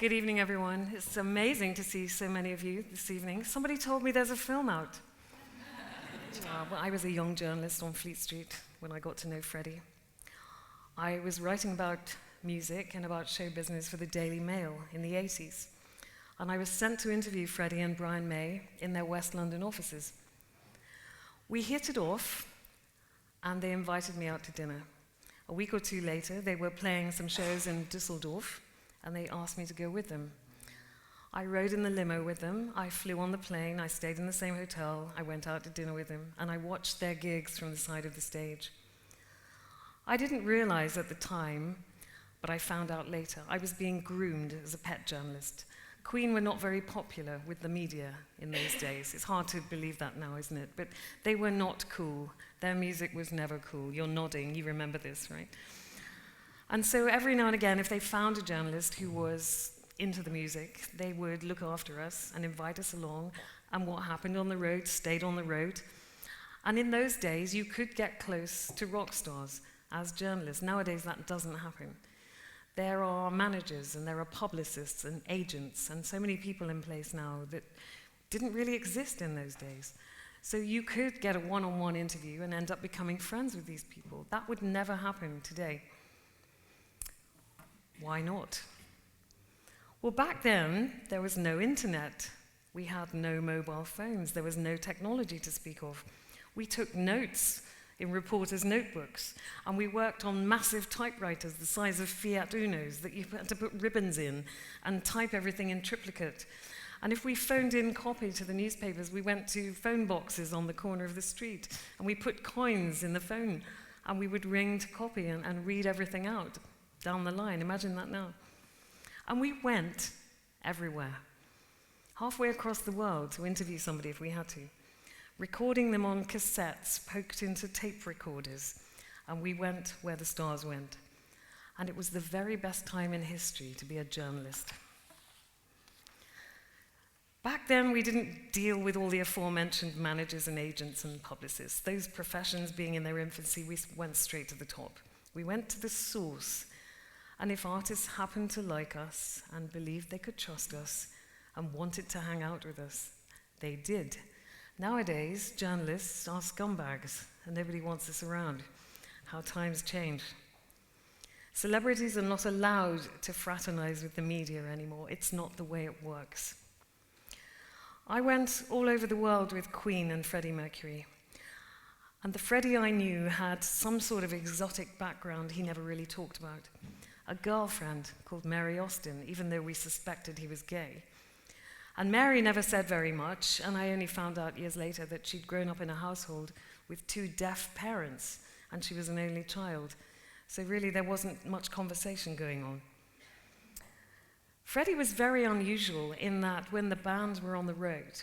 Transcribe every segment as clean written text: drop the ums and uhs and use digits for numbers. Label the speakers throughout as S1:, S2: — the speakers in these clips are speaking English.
S1: Good evening, everyone. It's amazing to see so many of you this evening. Somebody told me there's a film out. Well, I was a young journalist on Fleet Street when I got to know Freddie. I was writing about music and about show business for the Daily Mail in the 80s. And I was sent to interview Freddie and Brian May in their West London offices. We hit it off, and they invited me out to dinner. A week or two later, they were playing some shows in Düsseldorf, and they asked me to go with them. I rode in the limo with them, I flew on the plane, I stayed in the same hotel, I went out to dinner with them, and I watched their gigs from the side of the stage. I didn't realize at the time, but I found out later, I was being groomed as a pet journalist. Queen were not very popular with the media in those days. It's hard to believe that now, isn't it? But they were not cool. Their music was never cool. You're nodding, you remember this, right? And so every now and again, if they found a journalist who was into the music, they would look after us and invite us along, and what happened on the road stayed on the road. And in those days, you could get close to rock stars as journalists. Nowadays, that doesn't happen. There are managers, and there are publicists and agents, and so many people in place now that didn't really exist in those days. So you could get a one-on-one interview and end up becoming friends with these people. That would never happen today. Why not? Well, back then, there was no internet. We had no mobile phones. There was no technology to speak of. We took notes in reporters' notebooks, and we worked on massive typewriters the size of Fiat Unos that you had to put ribbons in and type everything in triplicate. And if we phoned in copy to the newspapers, we went to phone boxes on the corner of the street, and we put coins in the phone, and we would ring to copy and read everything out down the line. Imagine that now. And we went everywhere, halfway across the world to interview somebody if we had to, recording them on cassettes poked into tape recorders, and we went where the stars went. And it was the very best time in history to be a journalist. Back then, we didn't deal with all the aforementioned managers and agents and publicists. Those professions being in their infancy, we went straight to the top. We went to the source. And if artists happened to like us and believed they could trust us and wanted to hang out with us, they did. Nowadays, journalists are scumbags, and nobody wants us around. How times change. Celebrities are not allowed to fraternize with the media anymore. It's not the way it works. I went all over the world with Queen and Freddie Mercury. And the Freddie I knew had some sort of exotic background he never really talked about. A girlfriend called Mary Austin, even though we suspected he was gay. And Mary never said very much, and I only found out years later that she'd grown up in a household with two deaf parents, and she was an only child. So really there wasn't much conversation going on. Freddie was very unusual in that when the bands were on the road,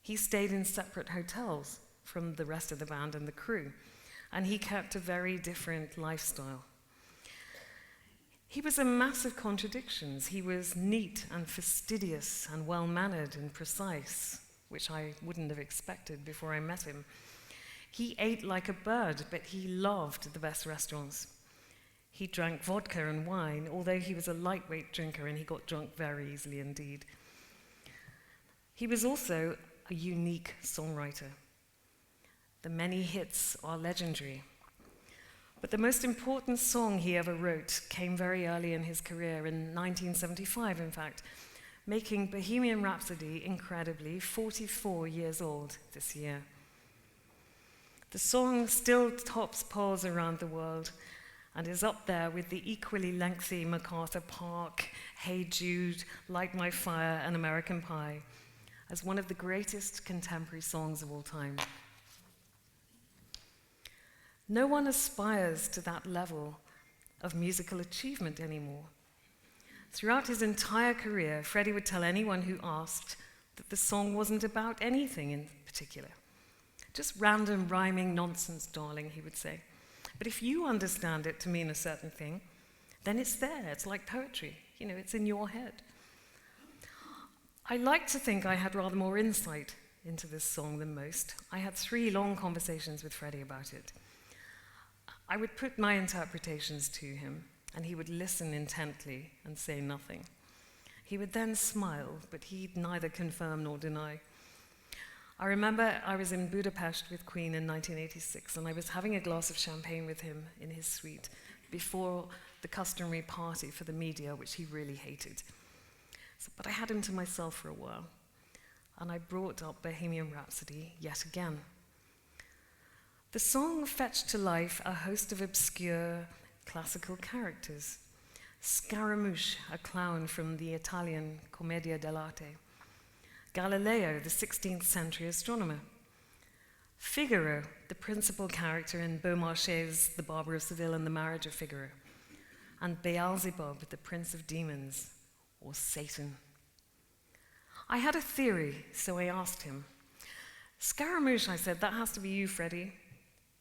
S1: he stayed in separate hotels from the rest of the band and the crew, and he kept a very different lifestyle. He was a massive contradictions. He was neat and fastidious and well-mannered and precise, which I wouldn't have expected before I met him. He ate like a bird, but he loved the best restaurants. He drank vodka and wine, although he was a lightweight drinker and he got drunk very easily indeed. He was also a unique songwriter. The many hits are legendary. But the most important song he ever wrote came very early in his career, in 1975, in fact, making Bohemian Rhapsody incredibly 44 years old this year. The song still tops polls around the world and is up there with the equally lengthy MacArthur Park, Hey Jude, Light My Fire, and American Pie as one of the greatest contemporary songs of all time. No one aspires to that level of musical achievement anymore. Throughout his entire career, Freddie would tell anyone who asked that the song wasn't about anything in particular. Just random rhyming nonsense, darling, he would say. But if you understand it to mean a certain thing, then it's there. It's like poetry. It's in your head. I like to think I had rather more insight into this song than most. I had 3 long conversations with Freddie about it. I would put my interpretations to him, and he would listen intently and say nothing. He would then smile, but he'd neither confirm nor deny. I remember I was in Budapest with Queen in 1986, and I was having a glass of champagne with him in his suite before the customary party for the media, which he really hated. But I had him to myself for a while, and I brought up Bohemian Rhapsody yet again. The song fetched to life a host of obscure classical characters. Scaramouche, a clown from the Italian Commedia dell'arte. Galileo, the 16th century astronomer. Figaro, the principal character in Beaumarchais' The Barber of Seville and the Marriage of Figaro. And Beelzebub, the prince of demons, or Satan. I had a theory, so I asked him. Scaramouche, I said, that has to be you, Freddie,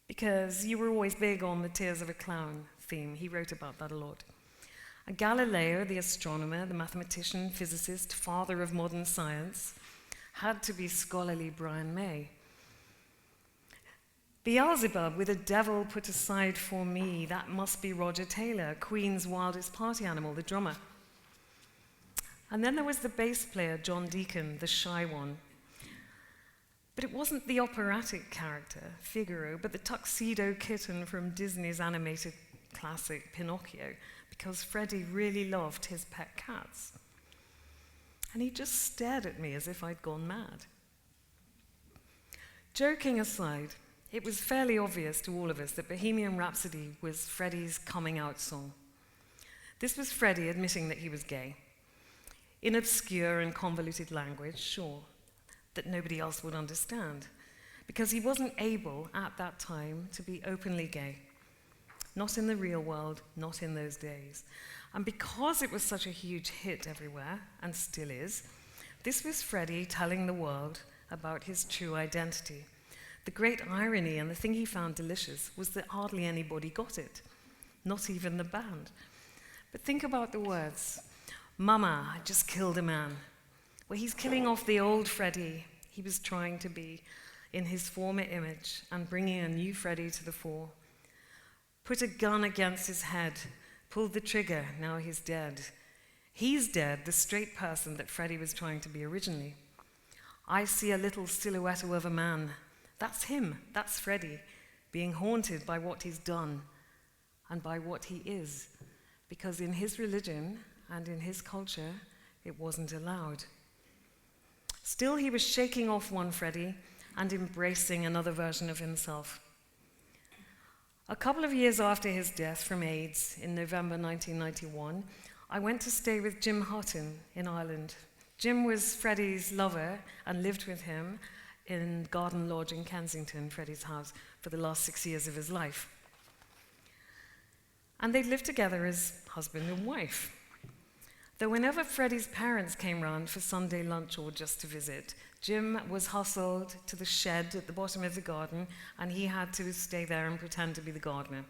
S1: because you were always big on the Tears of a Clown theme. He wrote about that a lot. And Galileo, the astronomer, the mathematician, physicist, father of modern science, had to be scholarly Brian May. Beelzebub, with a devil put aside for me, that must be Roger Taylor, Queen's wildest party animal, the drummer. And then there was the bass player, John Deacon, the shy one. But it wasn't the operatic character, Figaro, but the tuxedo kitten from Disney's animated classic Pinocchio, because Freddie really loved his pet cats. And he just stared at me as if I'd gone mad. Joking aside, it was fairly obvious to all of us that Bohemian Rhapsody was Freddie's coming out song. This was Freddie admitting that he was gay. In obscure and convoluted language, sure, that nobody else would understand, because he wasn't able at that time to be openly gay. Not in the real world, not in those days. And because it was such a huge hit everywhere, and still is, this was Freddie telling the world about his true identity. The great irony, and the thing he found delicious, was that hardly anybody got it, not even the band. But think about the words. Mama, I just killed a man. Well, he's killing off the old Freddie he was trying to be in his former image and bringing a new Freddie to the fore. Put a gun against his head, pulled the trigger, now he's dead. He's dead, the straight person that Freddie was trying to be originally. I see a little silhouette of a man. That's him, that's Freddie, being haunted by what he's done and by what he is, because in his religion and in his culture, it wasn't allowed. Still, he was shaking off one Freddie and embracing another version of himself. A couple of years after his death from AIDS in November 1991, I went to stay with Jim Hutton in Ireland. Jim was Freddie's lover and lived with him in Garden Lodge in Kensington, Freddie's house, for the last 6 years of his life. And they lived together as husband and wife. Though whenever Freddie's parents came round for Sunday lunch or just to visit, Jim was hustled to the shed at the bottom of the garden, and he had to stay there and pretend to be the gardener.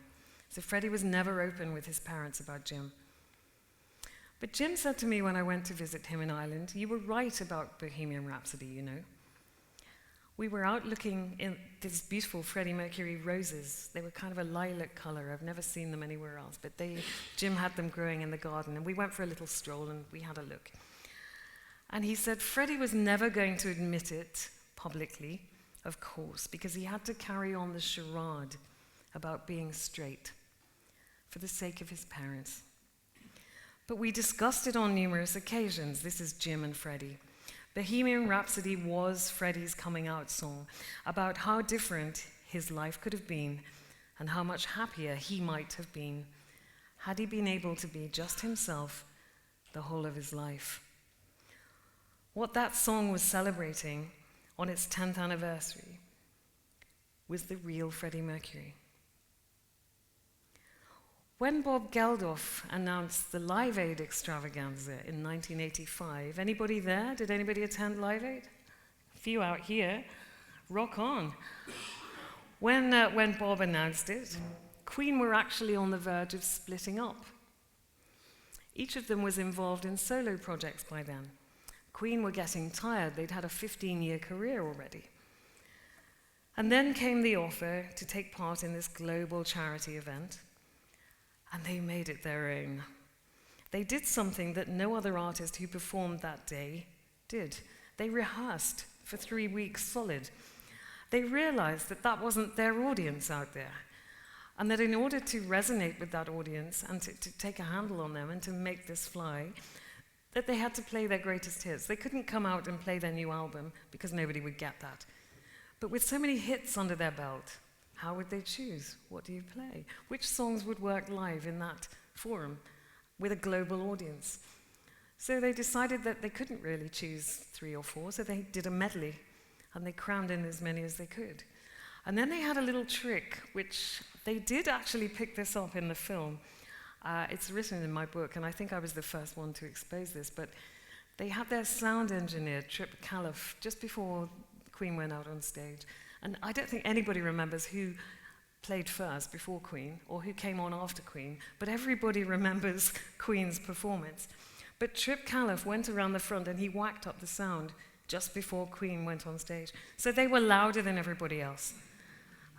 S1: So Freddie was never open with his parents about Jim. But Jim said to me when I went to visit him in Ireland, "You were right about Bohemian Rhapsody, you know." We were out looking in these beautiful Freddie Mercury roses. They were kind of a lilac color. I've never seen them anywhere else, but Jim had them growing in the garden, and we went for a little stroll and we had a look. And he said Freddie was never going to admit it publicly, of course, because he had to carry on the charade about being straight for the sake of his parents. But we discussed it on numerous occasions. This is Jim and Freddie. Bohemian Rhapsody was Freddie's coming out song about how different his life could have been and how much happier he might have been had he been able to be just himself the whole of his life. What that song was celebrating on its 10th anniversary was the real Freddie Mercury. When Bob Geldof announced the Live Aid extravaganza in 1985, anybody there? Did anybody attend Live Aid? A few out here. Rock on. When Bob announced it, Queen were actually on the verge of splitting up. Each of them was involved in solo projects by then. Queen were getting tired. They'd had a 15-year career already. And then came the offer to take part in this global charity event, and they made it their own. They did something that no other artist who performed that day did. They rehearsed for 3 weeks solid. They realized that that wasn't their audience out there, and that in order to resonate with that audience and to take a handle on them and to make this fly, that they had to play their greatest hits. They couldn't come out and play their new album because nobody would get that. But with so many hits under their belt, how would they choose? What do you play? Which songs would work live in that forum with a global audience? So they decided that they couldn't really choose 3 or 4, so they did a medley, and they crammed in as many as they could. And then they had a little trick, which they did actually pick this up in the film. It's written in my book, and I think I was the first one to expose this, but they had their sound engineer, Trip Califf, just before Queen went out on stage. And I don't think anybody remembers who played first before Queen, or who came on after Queen, but everybody remembers Queen's performance. But Trip Califf went around the front and he whacked up the sound just before Queen went on stage. So they were louder than everybody else.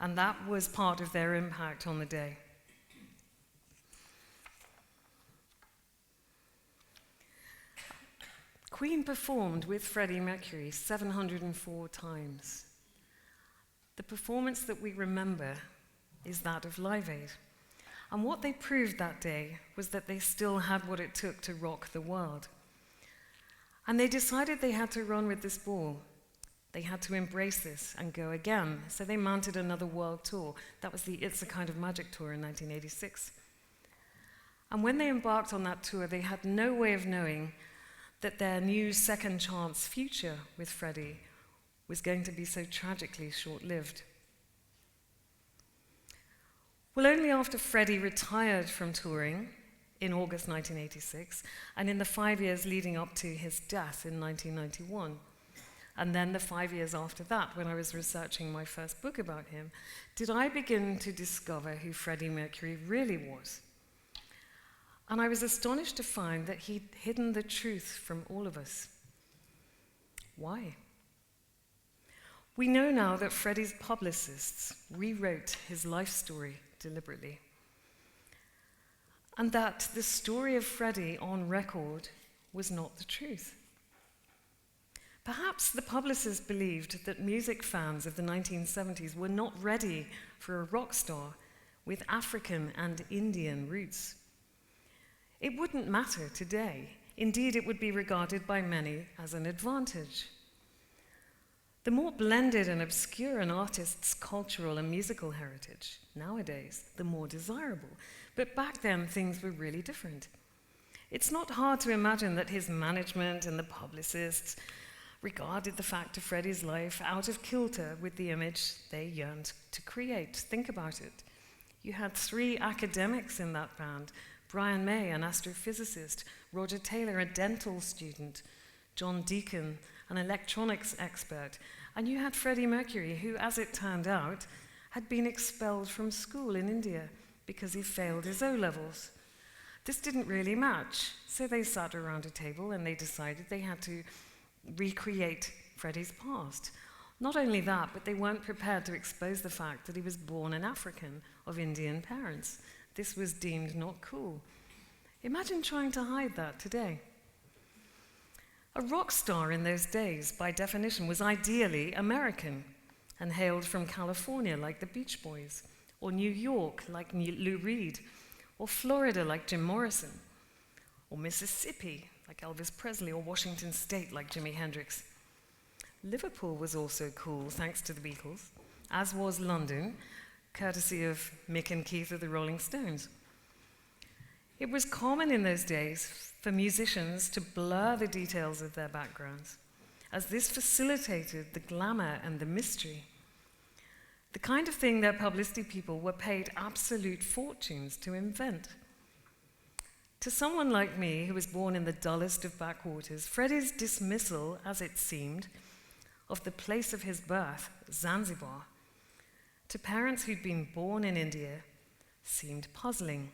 S1: And that was part of their impact on the day. Queen performed with Freddie Mercury 704 times. The performance that we remember is that of Live Aid. And what they proved that day was that they still had what it took to rock the world. And they decided they had to run with this ball. They had to embrace this and go again. So they mounted another world tour. That was the It's a Kind of Magic tour in 1986. And when they embarked on that tour, they had no way of knowing that their new second chance future with Freddie was going to be so tragically short-lived. Well, only after Freddie retired from touring in August 1986, and in the 5 years leading up to his death in 1991, and then the 5 years after that, when I was researching my first book about him, did I begin to discover who Freddie Mercury really was. And I was astonished to find that he'd hidden the truth from all of us. Why? We know now that Freddie's publicists rewrote his life story deliberately, and that the story of Freddie on record was not the truth. Perhaps the publicists believed that music fans of the 1970s were not ready for a rock star with African and Indian roots. It wouldn't matter today. Indeed, it would be regarded by many as an advantage. The more blended and obscure an artist's cultural and musical heritage nowadays, the more desirable. But back then, things were really different. It's not hard to imagine that his management and the publicists regarded the fact of Freddie's life out of kilter with the image they yearned to create. Think about it. You had 3 academics in that band: Brian May, an astrophysicist; Roger Taylor, a dental student; John Deacon, an electronics expert; and you had Freddie Mercury, who, as it turned out, had been expelled from school in India because he failed his O-levels. This didn't really match, so they sat around a table and they decided they had to recreate Freddie's past. Not only that, but they weren't prepared to expose the fact that he was born an African of Indian parents. This was deemed not cool. Imagine trying to hide that today. A rock star in those days, by definition, was ideally American and hailed from California, like the Beach Boys, or New York, like Lou Reed, or Florida, like Jim Morrison, or Mississippi, like Elvis Presley, or Washington State, like Jimi Hendrix. Liverpool was also cool, thanks to the Beatles, as was London, courtesy of Mick and Keith of the Rolling Stones. It was common in those days for musicians to blur the details of their backgrounds, as this facilitated the glamour and the mystery. The kind of thing their publicity people were paid absolute fortunes to invent. To someone like me, who was born in the dullest of backwaters, Freddie's dismissal, as it seemed, of the place of his birth, Zanzibar, to parents who'd been born in India, seemed puzzling.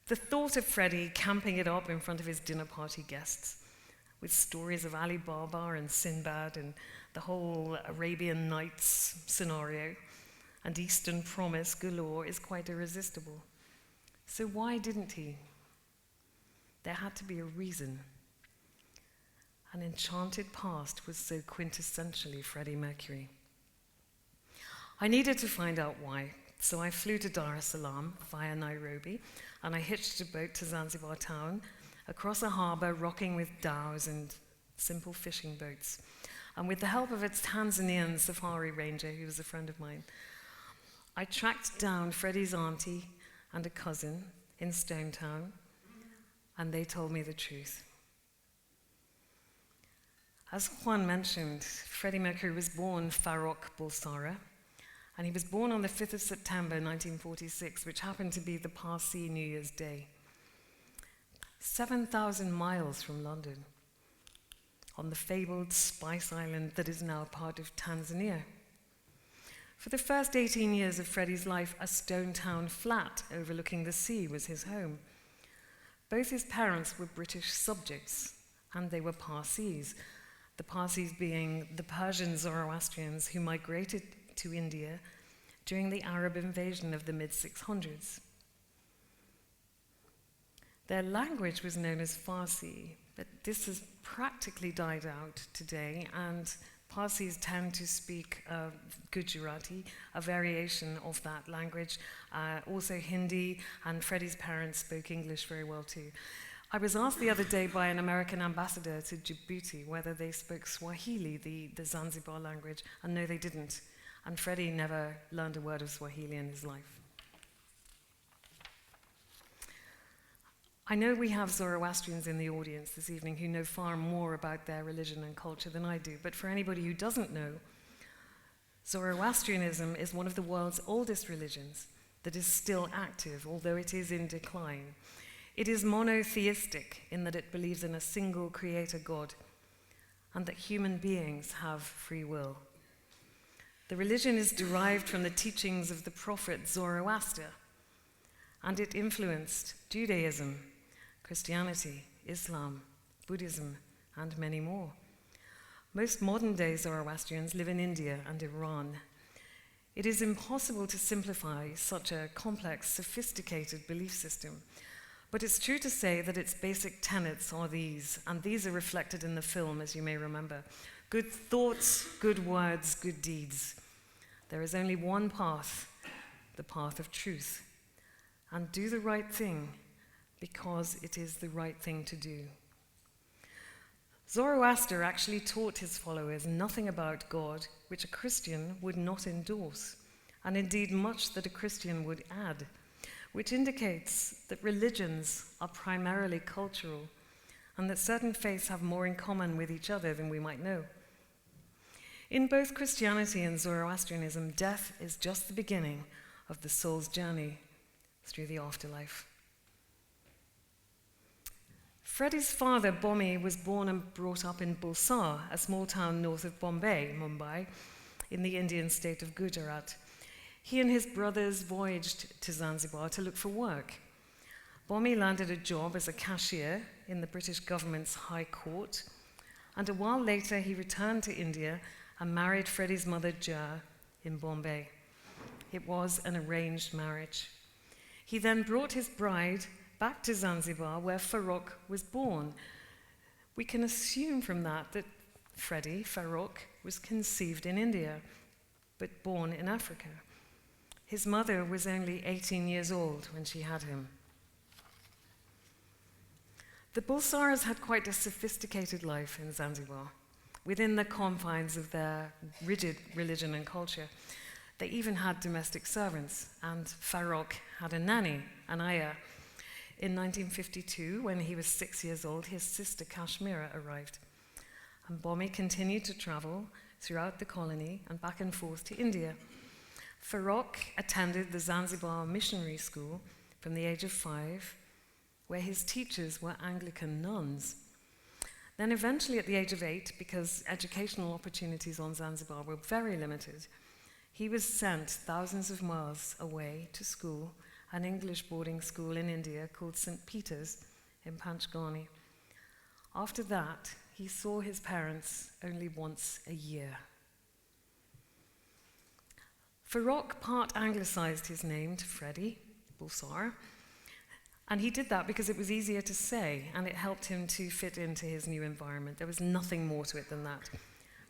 S1: The thought of Freddie camping it up in front of his dinner party guests, with stories of Ali Baba and Sinbad and the whole Arabian Nights scenario and Eastern promise galore, is quite irresistible. So why didn't he? there had to be a reason. An enchanted past was so quintessentially Freddie Mercury. I needed to find out why, so I flew to Dar es Salaam via Nairobi, and I hitched a boat to Zanzibar town, across a harbour rocking with dhows and simple fishing boats. And with the help of a Tanzanian safari ranger who was a friend of mine, I tracked down Freddie's auntie and a cousin in Stone Town, and they told me the truth. As Juan mentioned, Freddie Mercury was born Farrokh Bulsara, and he was born on the 5th of September 1946, which happened to be the Parsi New Year's Day. 7,000 miles from London, on the fabled Spice Island that is now part of Tanzania. For the first 18 years of Freddie's life, a stone town flat overlooking the sea was his home. Both his parents were British subjects, and they were Parsis, the Parsis being the Persian Zoroastrians who migrated to India during the Arab invasion of the mid-600s. Their language was known as Farsi, but this has practically died out today, and Parsis tend to speak Gujarati, a variation of that language, also Hindi, and Freddie's parents spoke English very well too. I was asked the other day by an American ambassador to Djibouti whether they spoke Swahili, the Zanzibar language, and no, they didn't. And Freddie never learned a word of Swahili in his life. I know we have Zoroastrians in the audience this evening who know far more about their religion and culture than I do, but for anybody who doesn't know, Zoroastrianism is one of the world's oldest religions that is still active, although it is in decline. It is monotheistic in that it believes in a single creator God and that human beings have free will. The religion is derived from the teachings of the prophet Zoroaster, and it influenced Judaism, Christianity, Islam, Buddhism, and many more. Most modern-day Zoroastrians live in India and Iran. It is impossible to simplify such a complex, sophisticated belief system, but it's true to say that its basic tenets are these, and these are reflected in the film, as you may remember. Good thoughts, good words, good deeds. There is only one path, the path of truth. And do the right thing, because it is the right thing to do. Zoroaster actually taught his followers nothing about God which a Christian would not endorse, and indeed much that a Christian would add, which indicates that religions are primarily cultural, and that certain faiths have more in common with each other than we might know. In both Christianity and Zoroastrianism, death is just the beginning of the soul's journey through the afterlife. Freddie's father, Bommy, was born and brought up in Bulsar, a small town north of Bombay, Mumbai, in the Indian state of Gujarat. He and his brothers voyaged to Zanzibar to look for work. Bommy landed a job as a cashier in the British government's High Court, and a while later he returned to India and married Freddie's mother, Jur, in Bombay. It was an arranged marriage. He then brought his bride back to Zanzibar, where Farrokh was born. We can assume from that Freddie, Farrokh, was conceived in India, but born in Africa. His mother was only 18 years old when she had him. The Bulsaras had quite a sophisticated life in Zanzibar, within the confines of their rigid religion and culture. They even had domestic servants, and Farrokh had a nanny, an ayah. In 1952, when he was 6 years old, his sister Kashmira arrived, and Bommy continued to travel throughout the colony and back and forth to India. Farrokh attended the Zanzibar Missionary School from the age of 5, where his teachers were Anglican nuns. Then eventually at the age of 8, because educational opportunities on Zanzibar were very limited, he was sent thousands of miles away to school, an English boarding school in India called St. Peter's in Panchgani. After that, he saw his parents only once a year. Farrokh part anglicized his name to Freddie Bulsar, And he did that because it was easier to say, and it helped him to fit into his new environment. There was nothing more to it than that.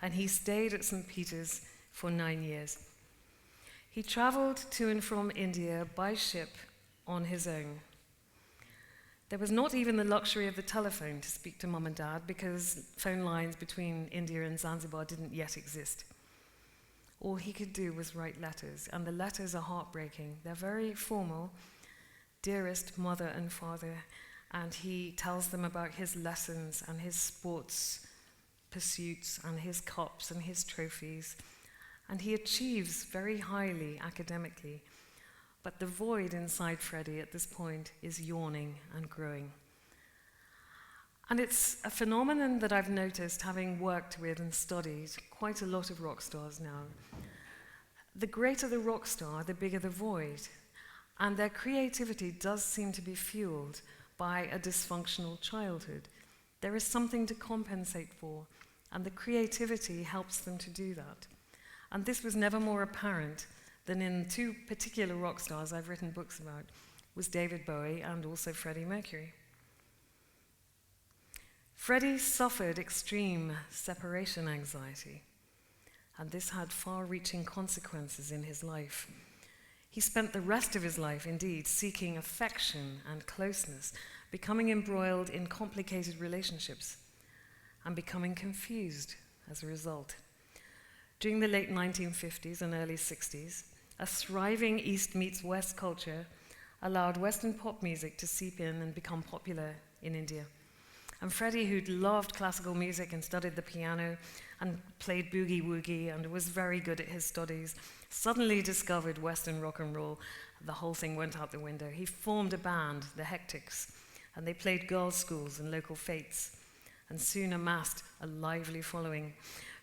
S1: And he stayed at St. Peter's for 9 years. He traveled to and from India by ship on his own. There was not even the luxury of the telephone to speak to mum and dad because phone lines between India and Zanzibar didn't yet exist. All he could do was write letters, and the letters are heartbreaking. They're very formal, dearest mother and father, and he tells them about his lessons and his sports pursuits and his cups and his trophies, and he achieves very highly academically. But the void inside Freddie at this point is yawning and growing. And it's a phenomenon that I've noticed having worked with and studied quite a lot of rock stars now. The greater the rock star, the bigger the void. And their creativity does seem to be fueled by a dysfunctional childhood. There is something to compensate for, and the creativity helps them to do that. And this was never more apparent than in two particular rock stars I've written books about, was David Bowie and also Freddie Mercury. Freddie suffered extreme separation anxiety, and this had far-reaching consequences in his life. He spent the rest of his life, indeed, seeking affection and closeness, becoming embroiled in complicated relationships, and becoming confused as a result. During the late 1950s and early 60s, a thriving East meets West culture allowed Western pop music to seep in and become popular in India. And Freddie, who'd loved classical music and studied the piano and played boogie-woogie and was very good at his studies, suddenly discovered Western rock and roll. The whole thing went out the window. He formed a band, the Hectics, and they played girls' schools and local fetes, and soon amassed a lively following.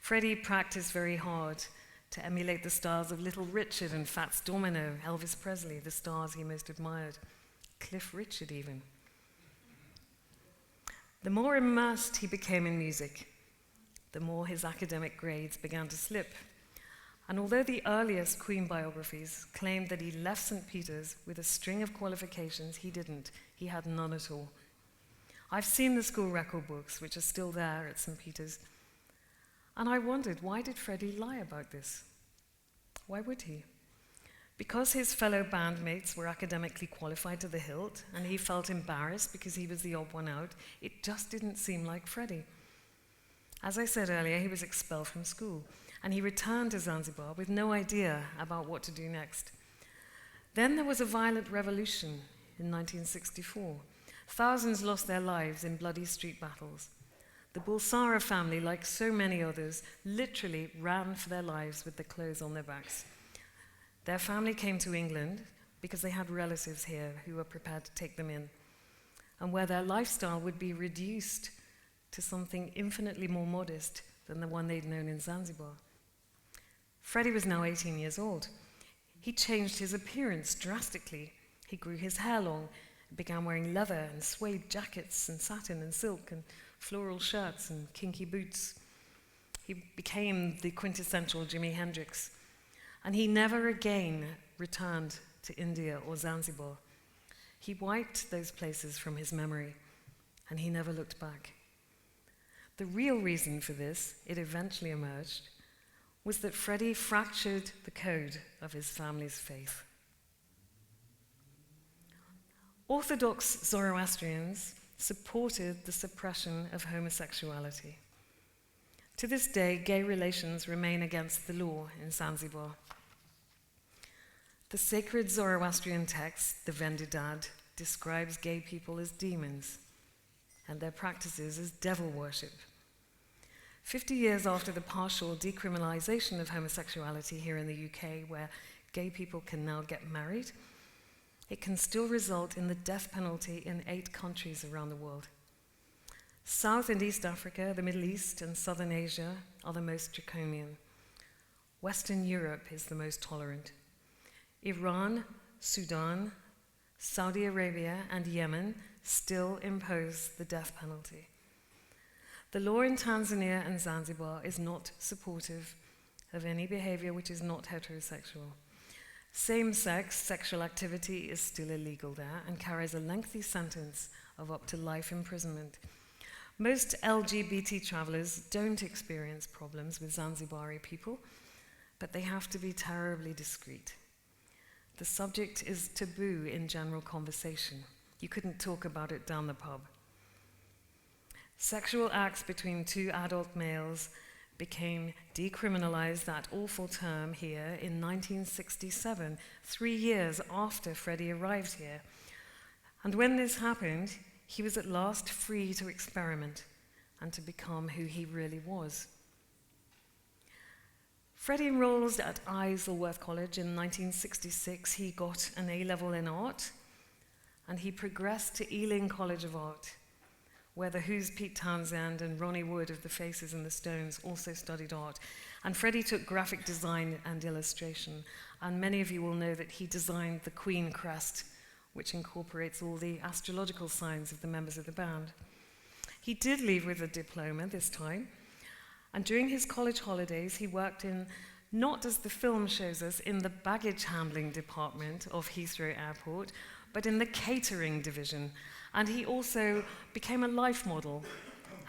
S1: Freddie practiced very hard to emulate the stars of Little Richard and Fats Domino, Elvis Presley, the stars he most admired, Cliff Richard even. The more immersed he became in music, the more his academic grades began to slip. And although the earliest Queen biographies claimed that he left St. Peter's with a string of qualifications, he didn't. He had none at all. I've seen the school record books, which are still there at St. Peter's, and I wondered, why did Freddie lie about this? Why would he? Because his fellow bandmates were academically qualified to the hilt, and he felt embarrassed because he was the odd one out, it just didn't seem like Freddie. As I said earlier, he was expelled from school, and he returned to Zanzibar with no idea about what to do next. Then there was a violent revolution in 1964. Thousands lost their lives in bloody street battles. The Bulsara family, like so many others, literally ran for their lives with their clothes on their backs. Their family came to England because they had relatives here who were prepared to take them in, and where their lifestyle would be reduced to something infinitely more modest than the one they'd known in Zanzibar. Freddie was now 18 years old. He changed his appearance drastically. He grew his hair long, began wearing leather and suede jackets and satin and silk and floral shirts and kinky boots. He became the quintessential Jimi Hendrix, and he never again returned to India or Zanzibar. He wiped those places from his memory, and he never looked back. The real reason for this, it eventually emerged, was that Freddie fractured the code of his family's faith. Orthodox Zoroastrians supported the suppression of homosexuality. To this day, gay relations remain against the law in Zanzibar. The sacred Zoroastrian text, the Vendidad, describes gay people as demons and their practices as devil worship. 50 years after the partial decriminalization of homosexuality here in the UK, where gay people can now get married, it can still result in the death penalty in 8 countries around the world. South and East Africa, the Middle East, and Southern Asia are the most draconian. Western Europe is the most tolerant. Iran, Sudan, Saudi Arabia, and Yemen still impose the death penalty. The law in Tanzania and Zanzibar is not supportive of any behavior which is not heterosexual. Same-sex sexual activity is still illegal there and carries a lengthy sentence of up to life imprisonment. Most LGBT travelers don't experience problems with Zanzibari people, but they have to be terribly discreet. The subject is taboo in general conversation. You couldn't talk about it down the pub. Sexual acts between two adult males became decriminalized, that awful term, here in 1967, 3 years after Freddie arrived here. And when this happened, he was at last free to experiment and to become who he really was. Freddie enrolled at Isleworth College in 1966. He got an A-level in art, and he progressed to Ealing College of Art, where the Who's Pete Townsend and Ronnie Wood of the Faces and the Stones also studied art. And Freddie took graphic design and illustration, and many of you will know that he designed the Queen crest, which incorporates all the astrological signs of the members of the band. He did leave with a diploma this time, and during his college holidays he worked in, not as the film shows us, in the baggage handling department of Heathrow Airport, but in the catering division. And he also became a life model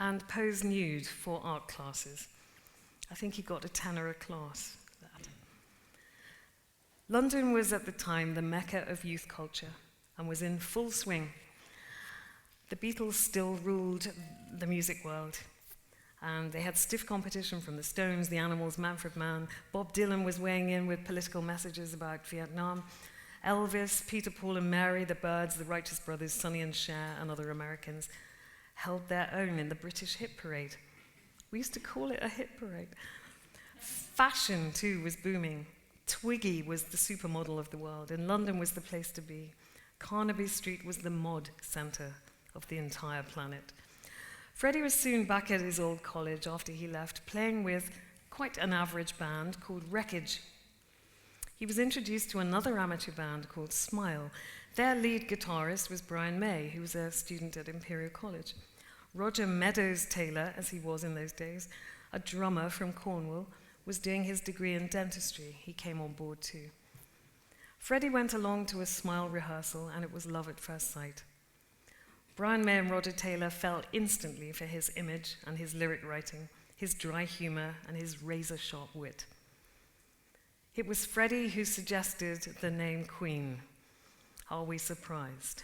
S1: and posed nude for art classes. I think he got a tenner a class for that. London was at the time the mecca of youth culture and was in full swing. The Beatles still ruled the music world, and they had stiff competition from the Stones, the Animals, Manfred Mann. Bob Dylan was weighing in with political messages about Vietnam. Elvis, Peter, Paul and Mary, the Byrds, the Righteous Brothers, Sonny and Cher, and other Americans held their own in the British hit parade. We used to call it a hit parade. Fashion, too, was booming. Twiggy was the supermodel of the world, and London was the place to be. Carnaby Street was the mod centre of the entire planet. Freddie was soon back at his old college after he left, playing with quite an average band called Wreckage. He was introduced to another amateur band called Smile. Their lead guitarist was Brian May, who was a student at Imperial College. Roger Meadows Taylor, as he was in those days, a drummer from Cornwall, was doing his degree in dentistry. He came on board too. Freddie went along to a Smile rehearsal, and it was love at first sight. Brian May and Roger Taylor fell instantly for his image and his lyric writing, his dry humor and his razor-sharp wit. It was Freddie who suggested the name Queen. Are we surprised?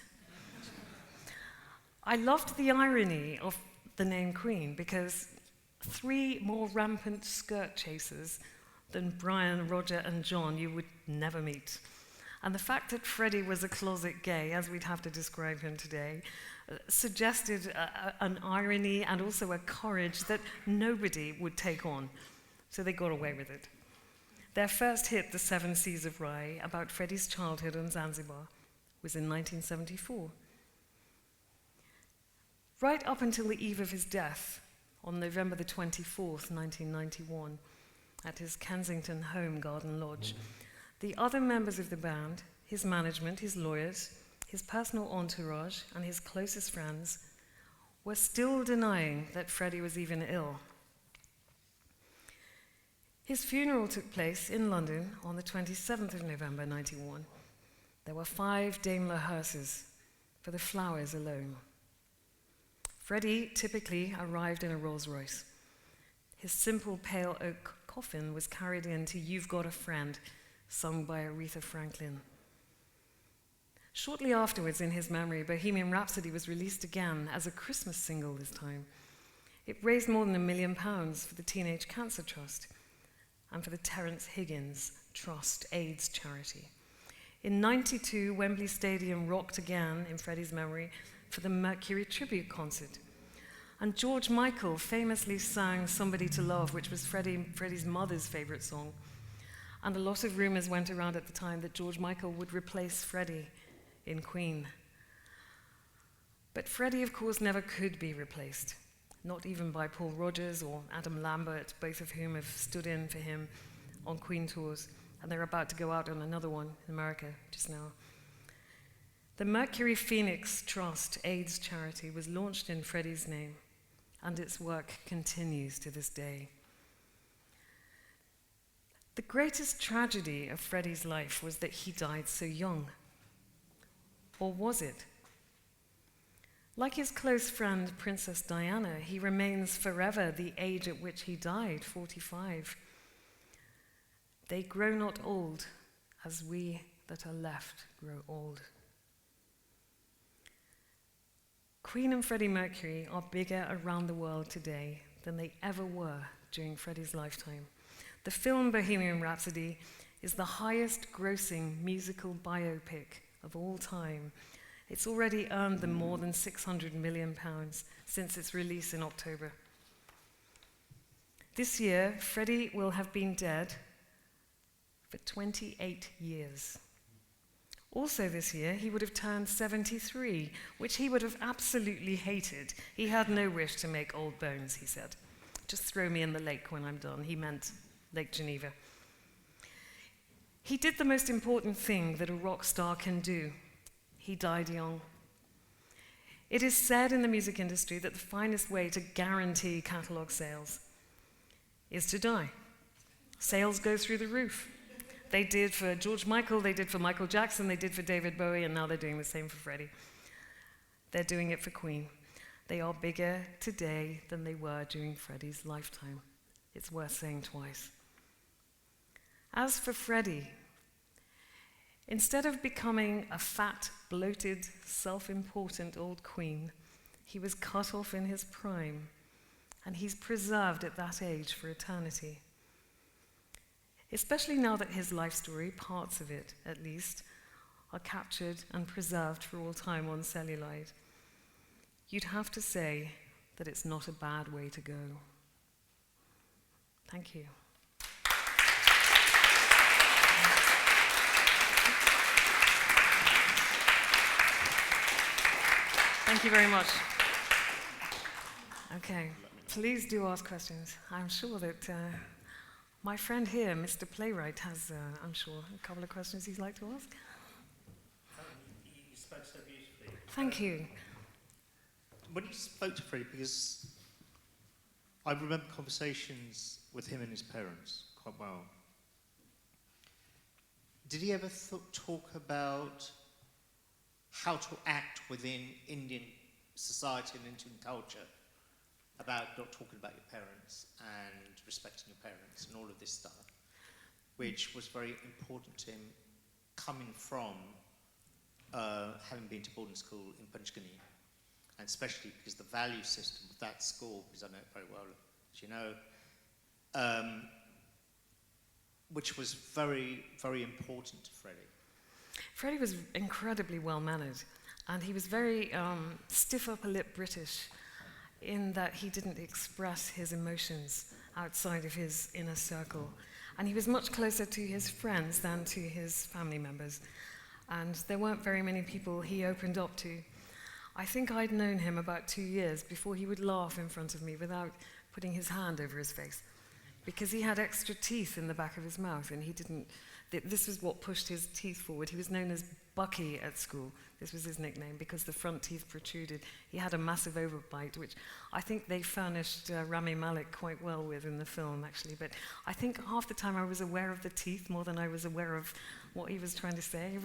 S1: I loved the irony of the name Queen because 3 more rampant skirt chasers than Brian, Roger, and John you would never meet. And the fact that Freddie was a closet gay, as we'd have to describe him today, suggested an irony and also a courage that nobody would take on. So they got away with it. Their first hit, The Seven Seas of Rye, about Freddie's childhood on Zanzibar, was in 1974. Right up until the eve of his death, on November the 24th, 1991, at his Kensington home, Garden Lodge, the other members of the band, his management, his lawyers, his personal entourage, and his closest friends were still denying that Freddie was even ill. His funeral took place in London on the 27th of November, 91. There were 5 Daimler hearses for the flowers alone. Freddie typically arrived in a Rolls-Royce. His simple pale oak coffin was carried in to You've Got a Friend, sung by Aretha Franklin. Shortly afterwards, in his memory, Bohemian Rhapsody was released again as a Christmas single this time. It raised more than £1 million for the Teenage Cancer Trust and for the Terence Higgins Trust AIDS charity. In '92, Wembley Stadium rocked again, in Freddie's memory, for the Mercury tribute concert. And George Michael famously sang Somebody to Love, which was Freddie's mother's favorite song. And a lot of rumors went around at the time that George Michael would replace Freddie in Queen. But Freddie, of course, never could be replaced, not even by Paul Rodgers or Adam Lambert, both of whom have stood in for him on Queen tours, and they're about to go out on another one in America just now. The Mercury Phoenix Trust AIDS charity was launched in Freddie's name, and its work continues to this day. The greatest tragedy of Freddie's life was that he died so young. Or was it? Like his close friend Princess Diana, he remains forever the age at which he died, 45. They grow not old, as we that are left grow old. Queen and Freddie Mercury are bigger around the world today than they ever were during Freddie's lifetime. The film Bohemian Rhapsody is the highest grossing musical biopic of all time. It's already earned them more than £600 million since its release in October. This year, Freddie will have been dead for 28 years. Also this year, he would have turned 73, which he would have absolutely hated. He had no wish to make old bones, he said. Just throw me in the lake when I'm done. He meant Lake Geneva. He did the most important thing that a rock star can do. He died young. It is said in the music industry that the finest way to guarantee catalogue sales is to die. Sales go through the roof. They did for George Michael, they did for Michael Jackson, they did for David Bowie, and now they're doing the same for Freddie. They're doing it for Queen. They are bigger today than they were during Freddie's lifetime. It's worth saying twice. As for Freddie, instead of becoming a fat, bloated, self-important old queen, he was cut off in his prime, and he's preserved at that age for eternity. Especially now that his life story, parts of it at least, are captured and preserved for all time on celluloid, you'd have to say that it's not a bad way to go. Thank you. Thank you very much. Okay, please do ask questions. I'm sure that my friend here, Mr. Playwright, has, I'm sure, a couple of questions he'd like to ask.
S2: You spoke so beautifully.
S1: Thank you.
S2: When you spoke to Freddie, because I remember conversations with him and his parents quite well. Did he ever talk about how to act within Indian society and Indian culture, about not talking about your parents and respecting your parents and all of this stuff, which was very important to him coming from having been to boarding school in Panchgani, and especially because the value system of that school, because I know it very well, as you know, which was very, very important to Freddie.
S1: Freddie was incredibly well-mannered, and he was very stiff upper lip British in that he didn't express his emotions outside of his inner circle. And he was much closer to his friends than to his family members. And there weren't very many people he opened up to. I think I'd known him about 2 years before he would laugh in front of me without putting his hand over his face, because he had extra teeth in the back of his mouth, and he didn't. This was what pushed his teeth forward. He was known as Bucky at school. This was his nickname because the front teeth protruded. He had a massive overbite, which I think they furnished Rami Malek quite well with in the film, actually. But I think half the time I was aware of the teeth more than I was aware of what he was trying to say.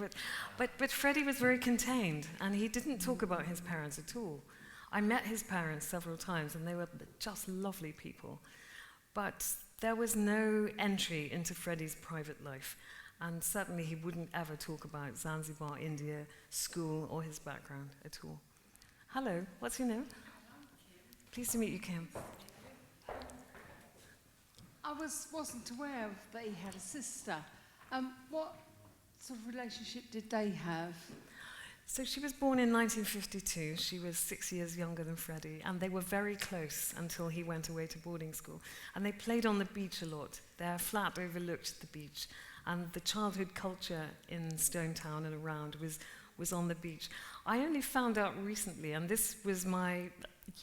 S1: But Freddie was very contained, and he didn't talk about his parents at all. I met his parents several times, and they were just lovely people. But there was no entry into Freddie's private life, and certainly he wouldn't ever talk about Zanzibar, India, school, or his background at all. Hello, what's your name? Pleased to meet you, Kim.
S3: I wasn't aware that he had a sister. What sort of relationship did they have?
S1: So she was born in 1952. She was 6 years younger than Freddie, and they were very close until he went away to boarding school. And they played on the beach a lot. Their flat overlooked the beach, and the childhood culture in Stonetown and around was on the beach. I only found out recently, and this was my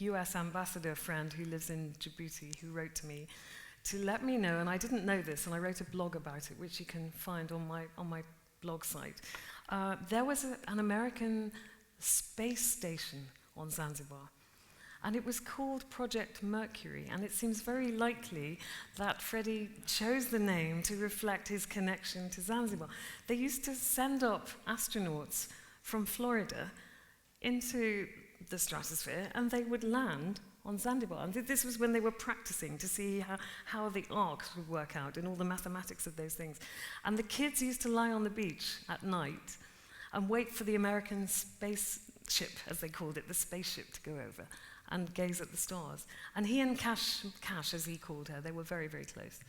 S1: US ambassador friend who lives in Djibouti who wrote to me to let me know, and I didn't know this, and I wrote a blog about it, which you can find on my blog site. There was an American space station on Zanzibar, And it was called Project Mercury, and it seems very likely that Freddie chose the name to reflect his connection to Zanzibar. They used to send up astronauts from Florida into the stratosphere, and they would land on Zanzibar. And this was when they were practicing to see how the arcs would work out and all the mathematics of those things. And the kids used to lie on the beach at night and wait for the American spaceship, as they called it, the spaceship, to go over and gaze at the stars. And he and Cash, as he called her, they were very, very close.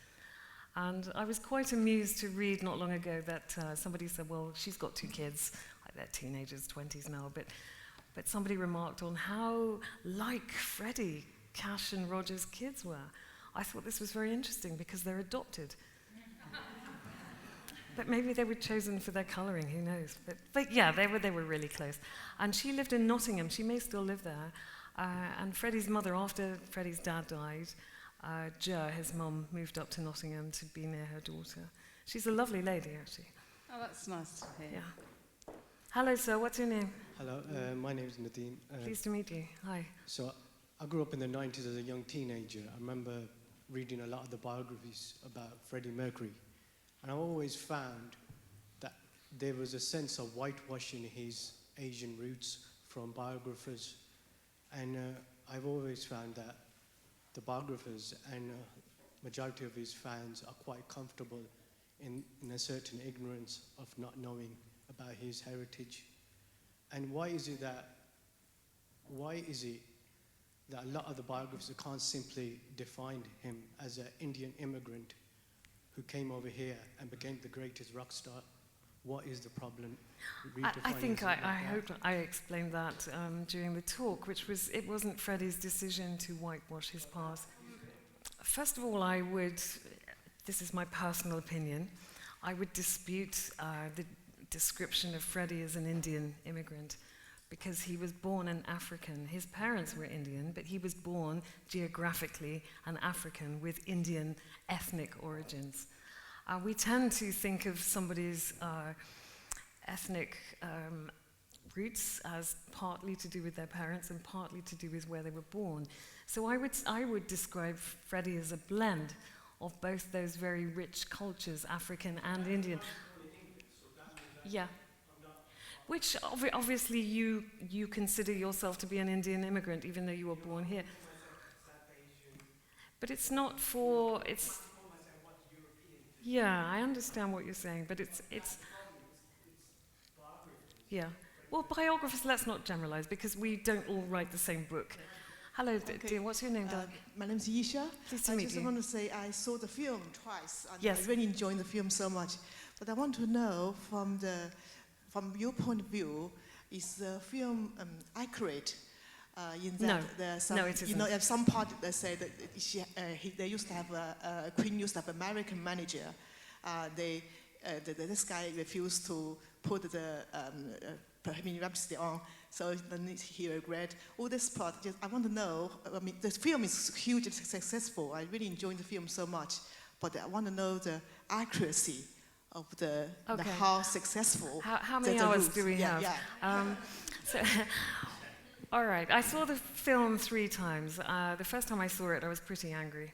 S1: And I was quite amused to read not long ago that somebody said, well, she's got 2 kids, like they're teenagers, 20s now, but somebody remarked on how like Freddie, Cash and Roger's kids were. I thought this was very interesting because they're adopted. But maybe they were chosen for their colouring, who knows? But yeah, they were really close. And she lived in Nottingham. She may still live there. And Freddie's mother, after Freddie's dad died, his mum, moved up to Nottingham to be near her daughter. She's a lovely lady, actually.
S3: Oh, that's nice to hear.
S1: Yeah. Hello, sir. What's your name?
S4: Hello, my name is Nadeem.
S1: Pleased to meet you. Hi.
S4: So I grew up in the 90s as a young teenager. I remember reading a lot of the biographies about Freddie Mercury. And I always found that there was a sense of whitewashing his Asian roots from biographers. And I've always found that the biographers and majority of his fans are quite comfortable in a certain ignorance of not knowing about his heritage. And why is it that a lot of the biographers can't simply define him as an Indian immigrant who came over here and became the greatest rock star? What is the problem?
S1: I think I hope I explained that during the talk, which was, it wasn't Freddie's decision to whitewash his past. First of all, this is my personal opinion, I would dispute the description of Freddie as an Indian immigrant, because he was born an African. His parents were Indian, but he was born geographically an African with Indian ethnic origins. We tend to think of somebody's ethnic roots as partly to do with their parents and partly to do with where they were born. So I would describe Freddie as a blend of both those very rich cultures, African and Indian. Yeah. Which obviously you consider yourself to be an Indian immigrant, even though you were born here. But it's not for, it's... Yeah, I understand what you're saying, but it's yeah. Well, biographers, let's not generalize, because we don't all write the same book. Hello, dear, what's your name, darling?
S5: My name is Yisha.
S1: Pleased to meet you.
S5: I just want to say I saw the film twice, and
S1: yes.
S5: I really enjoyed the film so much. But I want to know, from your point of view, is the film accurate? In that there's some,
S1: no, it isn't.
S5: You know, at some part they say that they used to have a Queen used to have an American manager. This guy refused to put the Bohemian Rhapsody on, so then he regret all this part. I want to know. I mean, the film is hugely successful. I really enjoyed the film so much, but I want to know the accuracy of the how successful.
S1: How many hours do we have?
S5: Yeah.
S1: All right, I saw the film 3 times. The first time I saw it, I was pretty angry.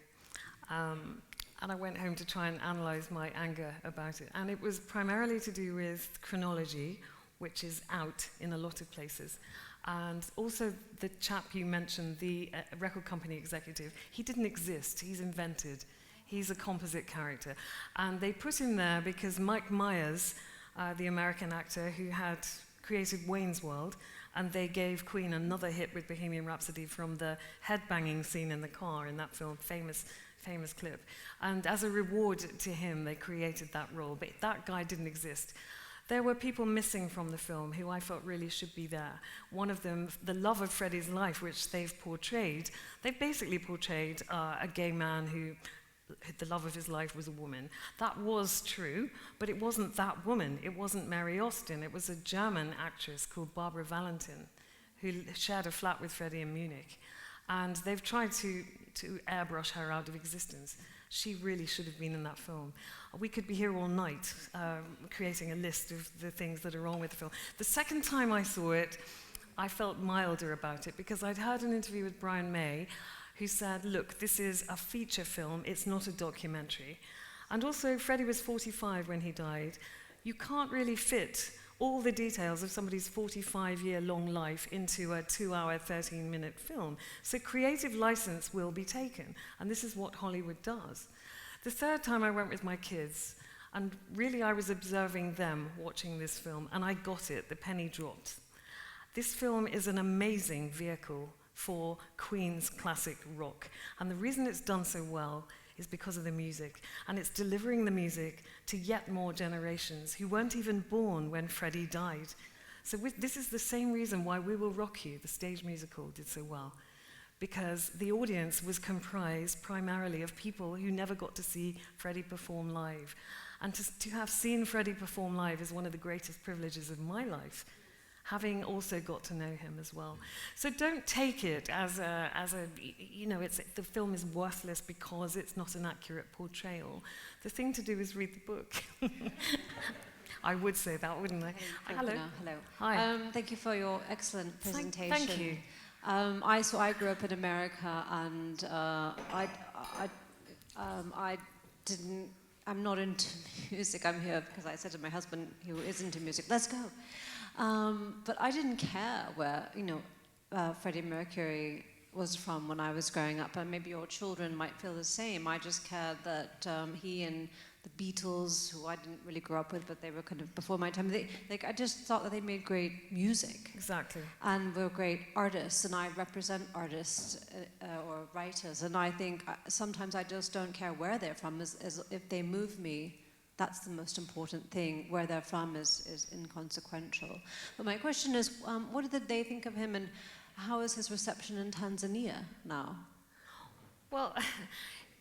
S1: And I went home to try and analyze my anger about it. And it was primarily to do with chronology, which is out in a lot of places. And also the chap you mentioned, the record company executive, he didn't exist, he's invented. He's a composite character. And they put him there because Mike Myers, the American actor who had created Wayne's World, and they gave Queen another hit with Bohemian Rhapsody from the headbanging scene in the car in that film, famous clip. And as a reward to him, they created that role. But that guy didn't exist. There were people missing from the film who I felt really should be there. One of them, the love of Freddie's life, which they've basically portrayed a gay man who the love of his life was a woman. That was true, but it wasn't that woman. It wasn't Mary Austin. It was a German actress called Barbara Valentin, who shared a flat with Freddie in Munich. And they've tried to airbrush her out of existence. She really should have been in that film. We could be here all night creating a list of the things that are wrong with the film. The second time I saw it, I felt milder about it because I'd heard an interview with Brian May who said, look, this is a feature film, it's not a documentary. And also, Freddie was 45 when he died. You can't really fit all the details of somebody's 45-year-long life into a 2-hour, 13-minute film. So creative license will be taken, and this is what Hollywood does. The third time I went with my kids, and really I was observing them watching this film, and I got it, the penny dropped. This film is an amazing vehicle for Queen's classic rock, and the reason it's done so well is because of the music, and it's delivering the music to yet more generations who weren't even born when Freddie died. So this is the same reason why We Will Rock You, the stage musical, did so well, because the audience was comprised primarily of people who never got to see Freddie perform live. And to have seen Freddie perform live is one of the greatest privileges of my life, having also got to know him as well. So don't take it as a you know, the film is worthless because it's not an accurate portrayal. The thing to do is read the book. I would say that, wouldn't I? Hello.
S6: Hello.
S1: Hi.
S6: Thank you for your excellent presentation.
S1: Thank you.
S6: I grew up in America, and I'm not into music. I'm here because I said to my husband, who is into music, let's go. But I didn't care where, Freddie Mercury was from when I was growing up, and maybe your children might feel the same. I just cared that he and the Beatles, who I didn't really grow up with, but they were kind of before my time, I just thought that they made great music.
S1: Exactly.
S6: And were great artists, and I represent artists or writers, and I think sometimes I just don't care where they're from, as if they move me. That's the most important thing. Where they're from is inconsequential. But my question is, what did they think of him, and how is his reception in Tanzania now?
S1: Well,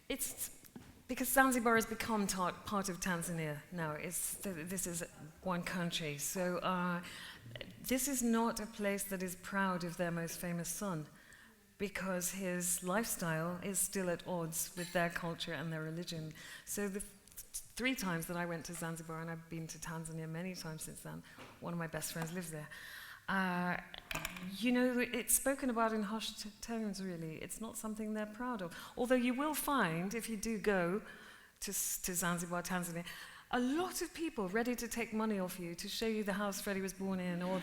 S1: it's because Zanzibar has become part of Tanzania now. This is one country. So this is not a place that is proud of their most famous son, because his lifestyle is still at odds with their culture and their religion. So the 3 times that I went to Zanzibar, and I've been to Tanzania many times since then, one of my best friends lives there. It's spoken about in hushed tones, really. It's not something they're proud of. Although you will find, if you do go to Zanzibar, Tanzania, a lot of people ready to take money off you to show you the house Freddie was born in, or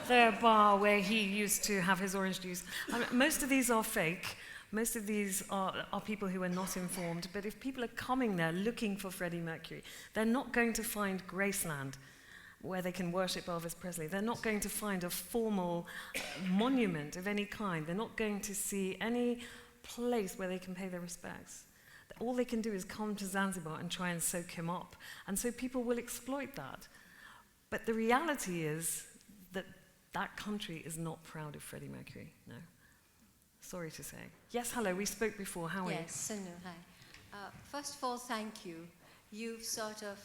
S1: the bar where he used to have his orange juice. Most of these are fake. Most of these are people who are not informed. But if people are coming there looking for Freddie Mercury, they're not going to find Graceland, where they can worship Elvis Presley. They're not going to find a formal monument of any kind. They're not going to see any place where they can pay their respects. All they can do is come to Zanzibar and try and soak him up. And so people will exploit that. But the reality is that that country is not proud of Freddie Mercury, no. Sorry to say. Yes, hello, we spoke before. How are you?
S7: Yes, Sanu, hi. First of all, thank you. You've sort of,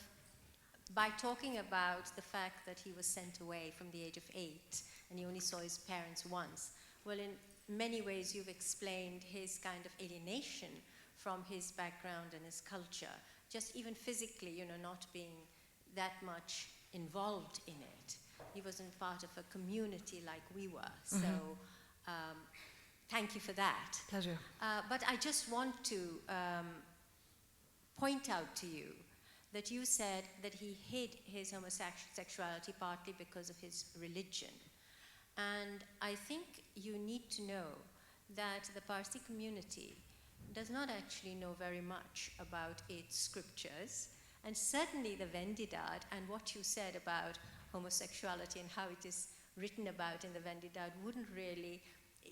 S7: by talking about the fact that he was sent away from the age of 8 and he only saw his parents once, well, in many ways you've explained his kind of alienation from his background and his culture, just even physically, not being that much involved in it. He wasn't part of a community like we were. Mm-hmm. So thank you for that.
S1: Pleasure.
S7: But I just want to point out to you that you said that he hid his homosexuality partly because of his religion. And I think you need to know that the Parsi community does not actually know very much about its scriptures, and certainly the Vendidad and what you said about homosexuality and how it is written about in the Vendidad wouldn't really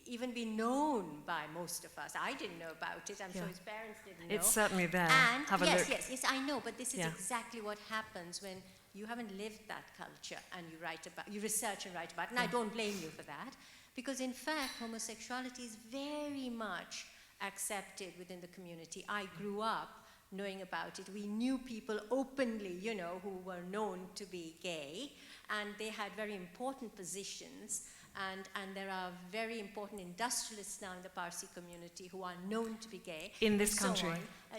S7: even be known by most of us. I didn't know about it. I'm sure his parents didn't know.
S1: It's certainly there.
S7: And
S1: Have a look.
S7: Yes, I know, but this is exactly what happens when you haven't lived that culture and you research and write about it. And I don't blame you for that, because in fact, homosexuality is very much accepted within the community. I grew up knowing about it. We knew people openly, who were known to be gay, and they had very important positions. And there are very important industrialists now in the Parsi community who are known to be gay.
S1: In this country?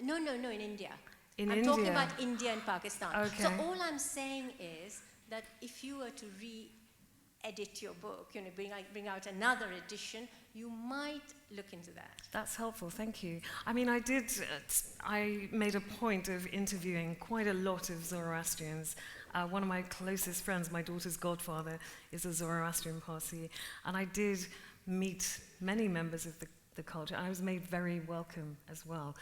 S7: No, in India.
S1: I'm
S7: talking about India and Pakistan.
S1: Okay.
S7: So all I'm saying is that if you were to edit your book, bring out another edition, you might look into that.
S1: That's helpful, thank you. I mean, I made a point of interviewing quite a lot of Zoroastrians. One of my closest friends, my daughter's godfather, is a Zoroastrian Parsi, and I did meet many members of the culture. I was made very welcome as well.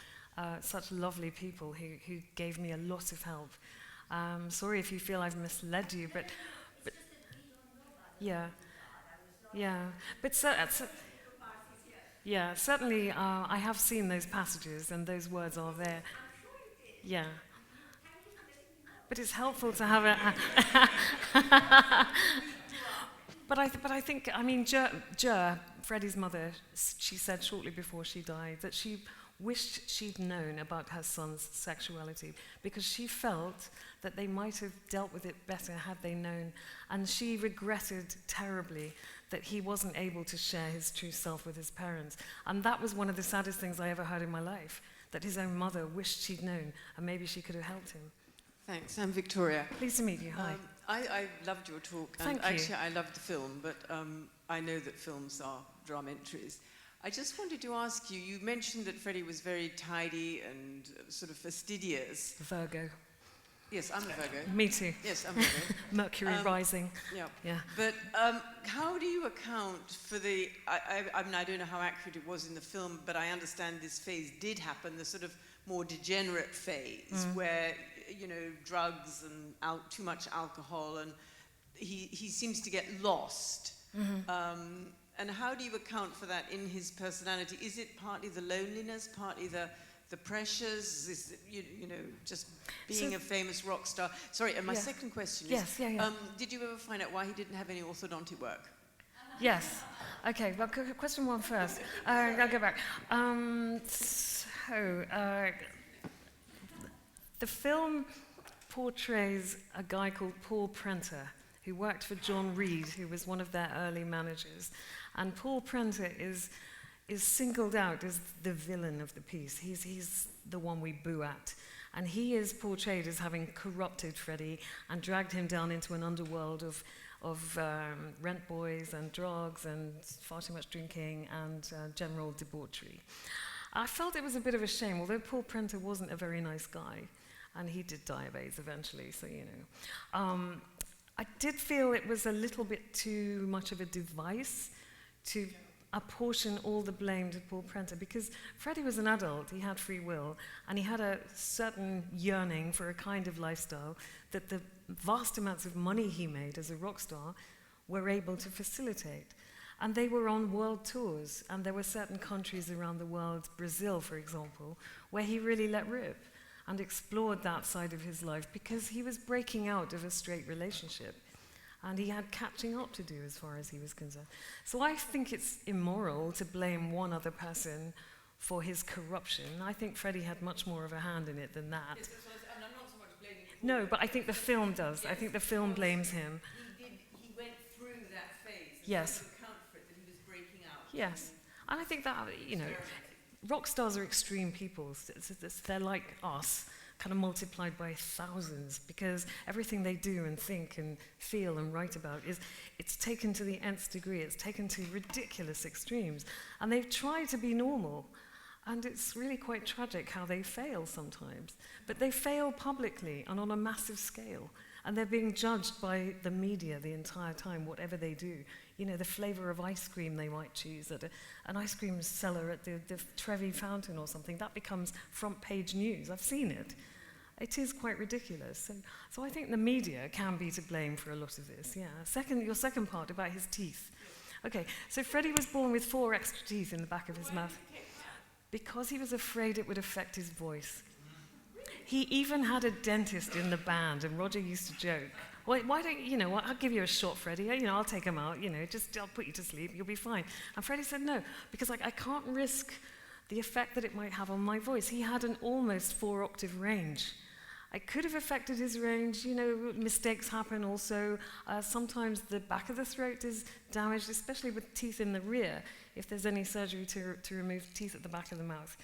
S1: Such lovely people who gave me a lot of help. Sorry if you feel I've misled you, but yeah, but certainly I have seen those passages and those words are there. Yeah, but it's helpful to have a. But I think, I mean, Freddie's mother, she said shortly before she died that she wished she'd known about her son's sexuality because she felt that they might have dealt with it better had they known. And she regretted terribly that he wasn't able to share his true self with his parents. And that was one of the saddest things I ever heard in my life, that his own mother wished she'd known, and maybe she could have helped him.
S8: Thanks. I'm Victoria.
S1: Pleased to meet you. Hi.
S8: I loved your talk.
S1: Thank you.
S8: Actually, I loved the film, but I know that films are dramentries. I just wanted to ask you, you mentioned that Freddie was very tidy and sort of fastidious.
S1: Virgo.
S8: Yes, I'm a Virgo.
S1: Me too.
S8: Yes, I'm a Virgo.
S1: Mercury rising.
S8: Yeah. But how do you account for the, I mean, I don't know how accurate it was in the film, but I understand this phase did happen, the sort of more degenerate phase where, you know, drugs and too much alcohol, and he seems to get lost. And how do you account for that in his personality? Is it partly the loneliness, partly the pressures? Is it, you know, just being a famous rock star? Sorry, and my second question is, did you ever find out why he didn't have any orthodontic work?
S1: Yes. Okay, well, question one first. I'll go back. The film portrays a guy called Paul Prenter, who worked for John Reed, who was one of their early managers. And Paul Prenter is singled out as the villain of the piece. He's the one we boo at. And he is portrayed as having corrupted Freddie and dragged him down into an underworld of rent boys and drugs and far too much drinking and general debauchery. I felt it was a bit of a shame, although Paul Prenter wasn't a very nice guy, and he did die of AIDS eventually, so you know. I did feel it was a little bit too much of a device to apportion all the blame to Paul Prenter, because Freddie was an adult, he had free will, and he had a certain yearning for a kind of lifestyle that the vast amounts of money he made as a rock star were able to facilitate. And they were on world tours, and there were certain countries around the world, Brazil, for example, where he really let rip and explored that side of his life because he was breaking out of a straight relationship. And he had catching up to do as far as he was concerned. So I think it's immoral to blame one other person for his corruption. I think Freddie had much more of a hand in it than that.
S8: Yes, and I'm not so much blaming Paul.
S1: No, but I think the film does. Yes, I think the film blames him.
S8: He went through that phase.
S1: Yes.
S8: To account for it, that he was breaking out.
S1: Yes. And I think that, you know, rock stars are extreme people. They're like us, kind of multiplied by thousands, because everything they do and think and feel and write about it's taken to the nth degree. It's taken to ridiculous extremes. And they've tried to be normal. And it's really quite tragic how they fail sometimes. But they fail publicly and on a massive scale. And they're being judged by the media the entire time, whatever they do. You know, the flavor of ice cream they might choose at an ice cream seller at the Trevi Fountain or something, that becomes front page news. I've seen it. It is quite ridiculous. So I think the media can be to blame for a lot of this, yeah. Your second part about his teeth. Okay, so Freddie was born with 4 extra teeth in the back of his mouth because he was afraid it would affect his voice. He even had a dentist in the band, and Roger used to joke, why don't you know what, I'll give you a shot, Freddie, you know, I'll take him out, you know, I'll put you to sleep, you'll be fine. And Freddie said no, because I can't risk the effect that it might have on my voice. He had an almost 4-octave range. It could have affected his range, you know, mistakes happen also. Sometimes the back of the throat is damaged, especially with teeth in the rear, if there's any surgery to remove teeth at the back of the mouth.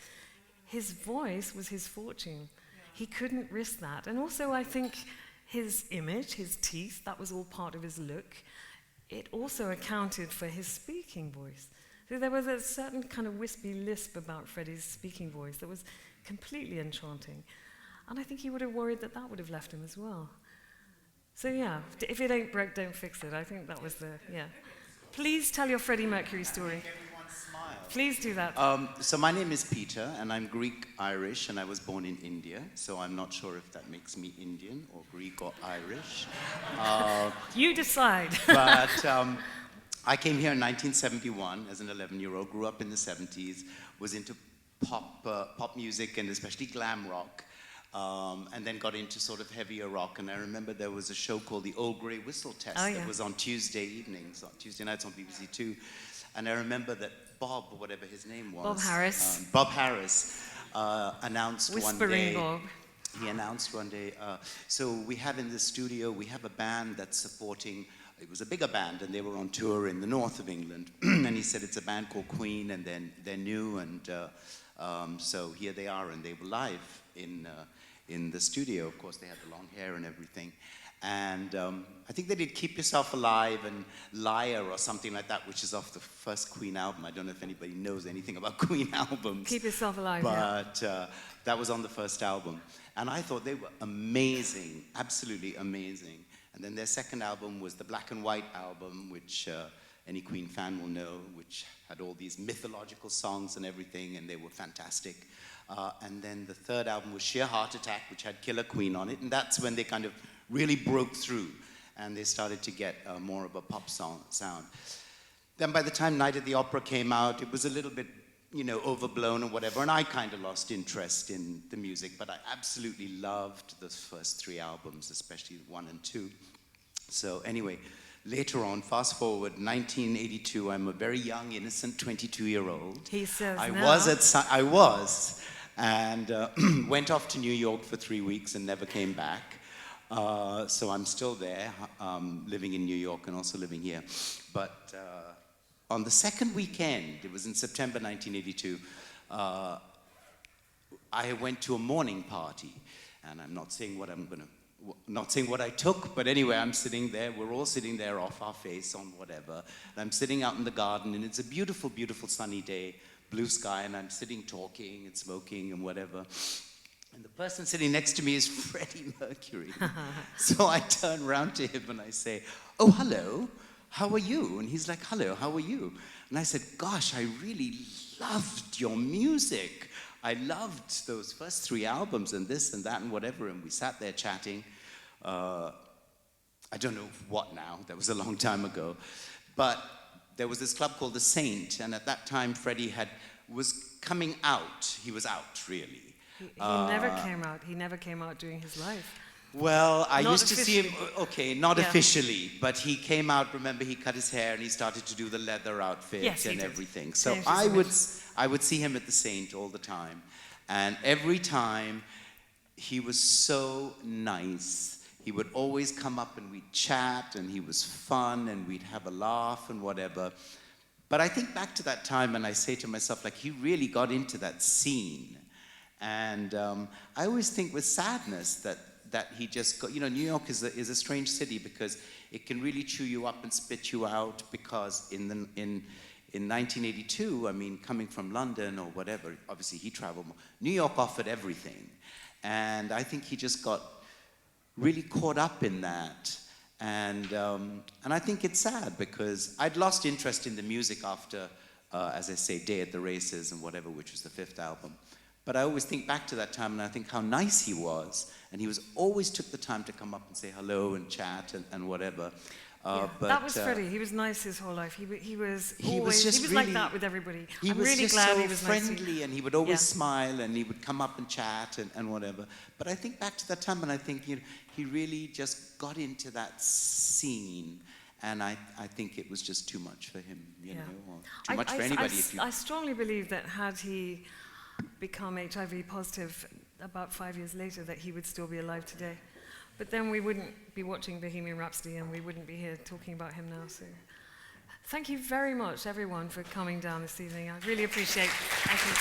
S1: His voice was his fortune. He couldn't risk that. And also I think his image, his teeth, that was all part of his look. it also accounted for his speaking voice. So there was a certain kind of wispy lisp about Freddie's speaking voice that was completely enchanting. And I think he would have worried that that would have left him as well. So yeah, if it ain't broke, don't fix it. I think that was the, yeah. Please tell your Freddie Mercury story. Please do that.
S9: So my name is Peter, and I'm Greek-Irish, and I was born in India, so I'm not sure if that makes me Indian or Greek or Irish.
S1: You decide.
S9: But I came here in 1971 as an 11-year-old, grew up in the 70s, was into pop music and especially glam rock, and then got into sort of heavier rock. And I remember there was a show called The Old Grey Whistle Test that was on Tuesday evenings, on Tuesday nights on BBC Two. And I remember that Bob, or whatever his name was, Bob Harris, announced
S1: Whispering
S9: one day.
S1: Bob.
S9: He announced one day. So we have in the studio, we have a band that's supporting. It was a bigger band, and they were on tour in the north of England. And he said it's a band called Queen, and then they're new, and so here they are, and they were live in the studio. Of course, they had the long hair and everything. And I think they did Keep Yourself Alive and Liar or something like that, which is off the first Queen album. I don't know if anybody knows anything about Queen albums.
S1: Keep Yourself Alive,
S9: but that was on the first album. And I thought they were amazing, absolutely amazing. And then their second album was the Black and White album, which any Queen fan will know, which had all these mythological songs and everything, and they were fantastic. And then the third album was Sheer Heart Attack, which had Killer Queen on it, and that's when they kind of really broke through, and they started to get more of a pop sound. Then by the time Night at the Opera came out, it was a little bit, you know, overblown or whatever, and I kind of lost interest in the music, but I absolutely loved the first three albums, especially 1 and 2. So anyway, later on, fast forward, 1982, I'm a very young, innocent 22-year-old.
S1: He says
S9: I
S1: now.
S9: I was, and went off to New York for 3 weeks and never came back. So I'm still there, living in New York and also living here. But on the second weekend, it was in September 1982, I went to a morning party. And I'm not saying not saying what I took, but anyway, I'm sitting there, we're all sitting there off our face on whatever. And I'm sitting out in the garden, and it's a beautiful, beautiful sunny day, blue sky, and I'm sitting talking and smoking and whatever. And the person sitting next to me is Freddie Mercury. So I turn around to him and I say, "Oh, hello, how are you?" And he's like, "Hello, how are you?" And I said, "Gosh, I really loved your music. I loved those first three albums and this and that and whatever." And we sat there chatting. I don't know what now, that was a long time ago. But there was this club called The Saint, and at that time Freddie was coming out. He was out, really.
S1: He never came out. He never came out during his life.
S9: Well, I
S1: Not
S9: used to see him,
S1: officially.
S9: not officially, but he came out, remember, he cut his hair and he started to do the leather outfit and everything. So I would see him at the Saint all the time. And every time, he was so nice. He would always come up and we'd chat, and he was fun, and we'd have a laugh and whatever. But I think back to that time, and I say to myself, like, he really got into that scene. And I always think with sadness that he just got, you know, New York is a strange city because it can really chew you up and spit you out, because in 1982, I mean, coming from London or whatever, obviously he traveled more, New York offered everything. And I think he just got really caught up in that. And I think it's sad because I'd lost interest in the music after, as I say, Day at the Races and whatever, which was the 5th album. But I always think back to that time and I think how nice he was. And he always took the time to come up and say hello and chat and whatever.
S1: But that was Freddie. He was nice his whole life. He was
S9: really,
S1: like that with everybody.
S9: I'm really glad he was friendly,
S1: nice.
S9: And he would always smile, and he would come up and chat and whatever. But I think back to that time, and I think, you know, he really just got into that scene, and I think it was just too much for him, you know, or too much for anybody.
S1: I strongly believe that had he become HIV positive about 5 years later, that he would still be alive today. But then we wouldn't be watching Bohemian Rhapsody, and we wouldn't be here talking about him now. So thank you very much, everyone, for coming down this evening. I really appreciate it. Thank you.